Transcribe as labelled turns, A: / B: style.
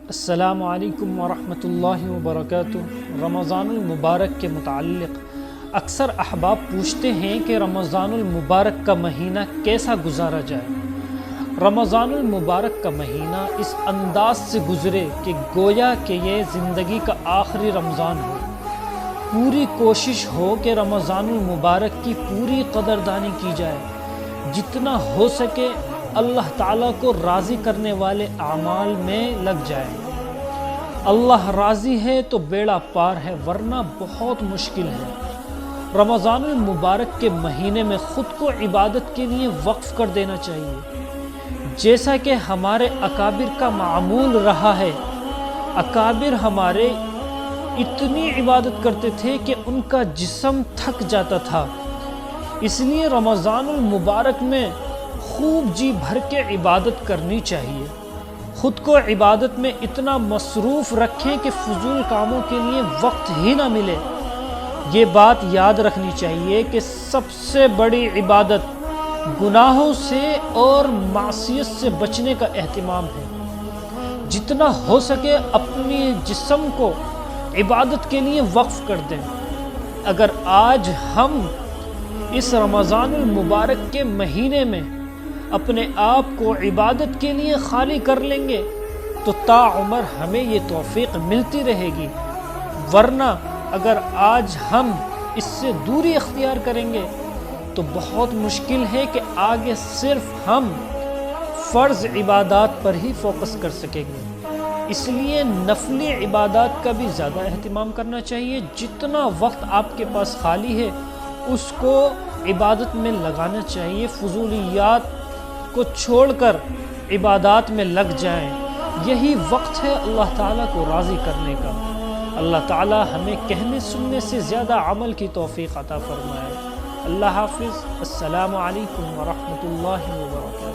A: السلام علیکم ورحمۃ اللہ وبرکاتہ۔ رمضان المبارک کے متعلق اکثر احباب پوچھتے ہیں کہ رمضان المبارک کا مہینہ کیسا گزارا جائے۔ رمضان المبارک کا مہینہ اس انداز سے گزرے کہ گویا کہ یہ زندگی کا آخری رمضان ہو۔ پوری کوشش ہو کہ رمضان المبارک کی پوری قدردانی کی جائے، جتنا ہو سکے اللہ تعالیٰ کو راضی کرنے والے اعمال میں لگ جائے۔ اللہ راضی ہے تو بیڑا پار ہے، ورنہ بہت مشکل ہے۔ رمضان المبارک کے مہینے میں خود کو عبادت کے لیے وقف کر دینا چاہیے، جیسا کہ ہمارے اکابر کا معمول رہا ہے۔ اکابر ہمارے اتنی عبادت کرتے تھے کہ ان کا جسم تھک جاتا تھا، اس لیے رمضان المبارک میں خوب جی بھر کے عبادت کرنی چاہیے۔ خود کو عبادت میں اتنا مصروف رکھیں کہ فضول کاموں کے لیے وقت ہی نہ ملے۔ یہ بات یاد رکھنی چاہیے کہ سب سے بڑی عبادت گناہوں سے اور معصیت سے بچنے کا اہتمام ہے۔ جتنا ہو سکے اپنی جسم کو عبادت کے لیے وقف کر دیں۔ اگر آج ہم اس رمضان المبارک کے مہینے میں اپنے آپ کو عبادت کے لیے خالی کر لیں گے تو تا عمر ہمیں یہ توفیق ملتی رہے گی، ورنہ اگر آج ہم اس سے دوری اختیار کریں گے تو بہت مشکل ہے کہ آگے صرف ہم فرض عبادات پر ہی فوکس کر سکیں گے۔ اس لیے نفلی عبادات کا بھی زیادہ اہتمام کرنا چاہیے۔ جتنا وقت آپ کے پاس خالی ہے اس کو عبادت میں لگانا چاہیے، فضولیات کو چھوڑ کر عبادات میں لگ جائیں۔ یہی وقت ہے اللہ تعالیٰ کو راضی کرنے کا۔ اللہ تعالیٰ ہمیں کہنے سننے سے زیادہ عمل کی توفیق عطا فرمائے۔ اللہ حافظ۔ السلام علیکم ورحمۃ اللہ وبرکاتہ۔